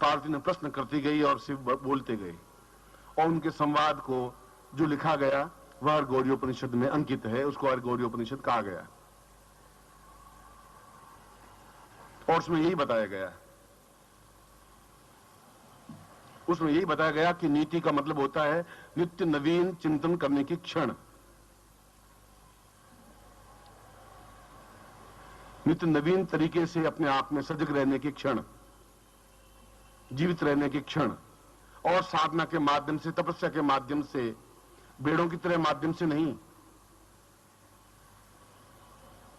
पार्वती ने प्रश्न करती गई और शिव बोलते गए, और उनके संवाद को जो लिखा गया वह अर्घोरियोपनिषद में अंकित है। उसको अर्घोरियोपनिषद कहा गया और उसमें यही बताया गया, उसमें यही बताया गया कि नीति का मतलब होता है नित्य नवीन चिंतन करने की क्षण, नित्य नवीन तरीके से अपने आप में सजग रहने की क्षण, जीवित रहने की क्षण, और साधना के माध्यम से, तपस्या के माध्यम से, भेड़ों की तरह माध्यम से नहीं,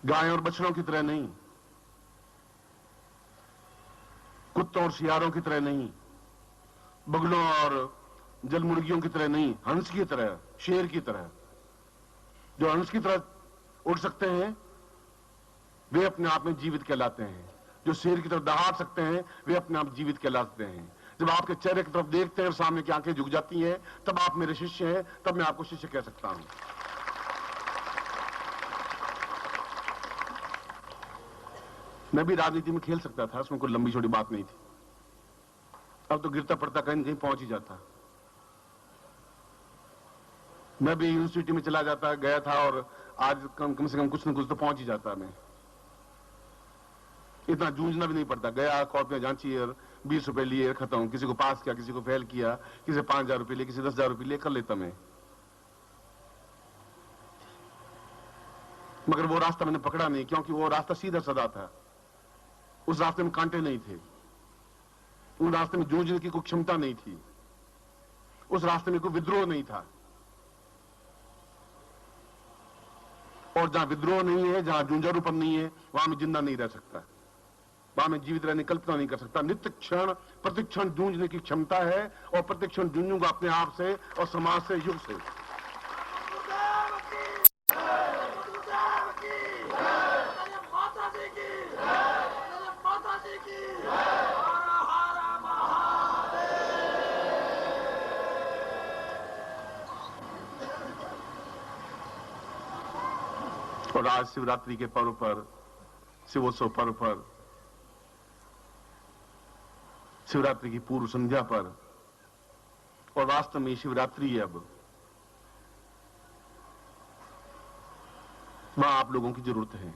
गाय और बछड़ों की तरह नहीं, कुत्तों और सियारों की तरह नहीं, बगलों और जलमुर्गियों की तरह नहीं, हंस की तरह, शेर की तरह। जो हंस की तरह उड़ सकते हैं वे अपने आप में जीवित कहलाते हैं, जो शेर की तरफ दहाड़ सकते हैं वे अपने आप जीवित कहलाते हैं। जब आपके चेहरे की तरफ देखते हैं और सामने की आंखें झुक जाती हैं, तब आप मेरे शिष्य हैं, तब मैं आपको शिष्य कह सकता हूं। मैं भी राजनीति में खेल सकता था, उसमें कोई लंबी छोटी बात नहीं थी। अब तो गिरता पड़ता कहीं कहीं पहुंच ही जाता। मैं भी यूनिवर्सिटी में चला जाता, गया था, और आज कम से कम कुछ न कुछ तो पहुंच ही जाता। मैं इतना जूझना भी नहीं पड़ता, गया, कॉपियां जांची और 20 रुपए लिए, खत्म। किसी को पास किया, किसी को फेल किया, किसी से 5,000 रुपए लिए, किसी 10,000 रुपए लिए, कर लेता मैं। मगर वो रास्ता मैंने पकड़ा नहीं, क्योंकि वो रास्ता सीधा साधा था। उस रास्ते में कांटे नहीं थे, उस रास्ते में जूझने की कोई क्षमता नहीं थी, उस रास्ते में कोई विद्रोह नहीं था। और जहां विद्रोह नहीं है, जहां जूझारूपन नहीं है, वहां मैं जिंदा नहीं रह सकता, वहां मैं जीवित रहने की कल्पना नहीं कर सकता। नित्य क्षण प्रतिक्षण जूझने की क्षमता है, और प्रतिक्षण जूझूंगा अपने आप से और समाज से, युग से। और आज शिवरात्रि के पर्व पर, शिवोत्सव पर्व पर, शिवरात्रि की पूर्व संध्या पर, और वास्तव में शिवरात्रि है, अब वहां आप लोगों की जरूरत है।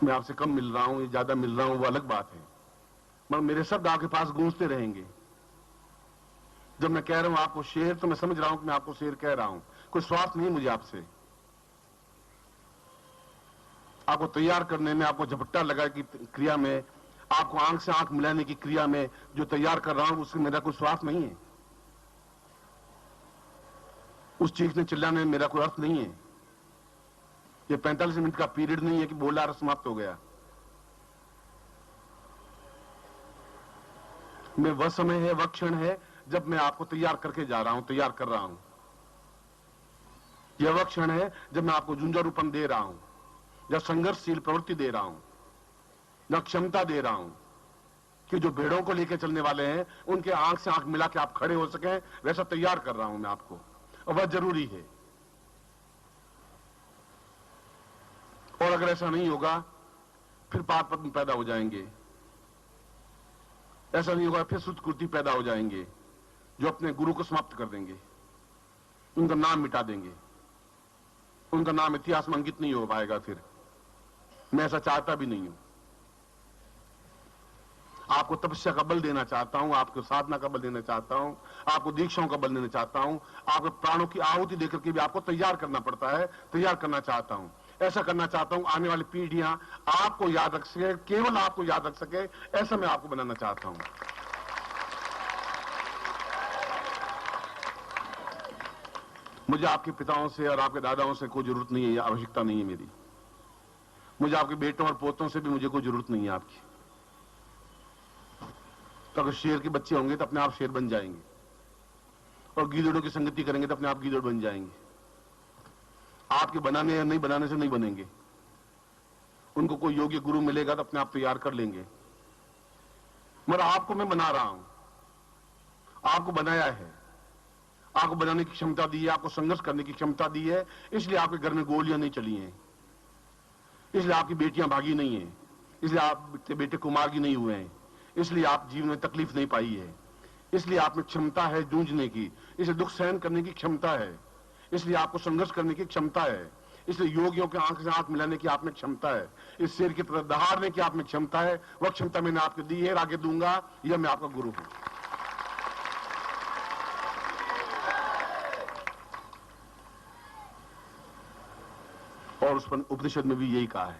मैं आपसे कम मिल रहा हूं या ज्यादा मिल रहा हूं वो अलग बात है, मगर मेरे शब्द आपके पास गूंजते रहेंगे। जब मैं कह रहा हूं आपको शेर, तो मैं समझ रहा हूं कि मैं आपको शेर कह रहा हूं। कोई स्वार्थ नहीं मुझे आपसे। आपको तैयार करने में, आपको झपट्टा लगा की क्रिया में, आपको आंख से आंख मिलाने की क्रिया में जो तैयार कर रहा हूं, उससे मेरा कोई स्वार्थ नहीं है। उस चीखने चिल्लाने में मेरा कोई अर्थ नहीं है। ये 45 मिनट का पीरियड नहीं है कि बोला समाप्त हो गया। मैं वह समय है, वह क्षण है जब मैं आपको तैयार करके जा रहा हूं, तैयार कर रहा हूं। यह वह क्षण है जब मैं आपको झुंझारूपन दे रहा हूं, जब संघर्षशील प्रवृत्ति दे रहा हूं, जब क्षमता दे रहा हूं कि जो भेड़ों को लेकर चलने वाले हैं उनके आंख से आंख मिला के आप खड़े हो सकें, वैसा तैयार कर रहा हूं मैं आपको, और वह जरूरी है। और अगर ऐसा नहीं होगा फिर पाप पद्म पैदा हो जाएंगे, ऐसा नहीं होगा फिर सुतकृति पैदा हो जाएंगे जो अपने गुरु को समाप्त कर देंगे, उनका नाम मिटा देंगे, उनका नाम इतिहास में अंकित नहीं हो पाएगा। फिर मैं ऐसा चाहता भी नहीं हूं। आपको तपस्या का बल देना चाहता हूं, आपको साधना का बल देना चाहता हूं, आपको दीक्षाओं का बल देना चाहता हूं, आपके प्राणों की आहुति देकर के भी आपको तैयार करना पड़ता है, तैयार करना चाहता हूं। ऐसा करना चाहता हूं आने वाली पीढ़ियां आपको याद रख सके, केवल आपको याद रख सके, ऐसा मैं आपको बनाना चाहता हूं। मुझे आपके पिताओं से और आपके दादाओं से कोई जरूरत नहीं है, आवश्यकता नहीं है मेरी। मुझे आपके बेटों और पोतों से भी मुझे कोई जरूरत नहीं है आपकी। तो अगर शेर के बच्चे होंगे तो अपने आप शेर बन जाएंगे, और गीदड़ों की संगति करेंगे तो अपने आप गीदड़ बन जाएंगे। आपके बनाने या नहीं बनाने से नहीं बनेंगे। उनको कोई योग्य गुरु मिलेगा तो अपने आप तैयार कर लेंगे। मगर आपको मैं बना रहा हूं, आपको बनाया है, आपको बनाने की क्षमता दी है, आपको संघर्ष करने की क्षमता दी है। इसलिए आपके घर में गोलियां नहीं चली हैं, इसलिए आपकी बेटियां भागी नहीं हैं, इसलिए आपके बेटे कुमार्गी नहीं हुए हैं, इसलिए आप जीवन में तकलीफ नहीं पाई है, इसलिए आप में क्षमता है जूझने की, इसलिए दुख सहन करने की क्षमता है, इसलिए आपको संघर्ष करने की क्षमता है, इसलिए योगियों के आंख से आंख मिलाने की आप में क्षमता है, इस शेर की तरह दहाड़ने की आप में क्षमता है। वह क्षमता मैंने आपको दी है और आगे दूंगा। यह मैं आपका गुरु हूं। और उस पर उपनिषद में भी यही कहा है,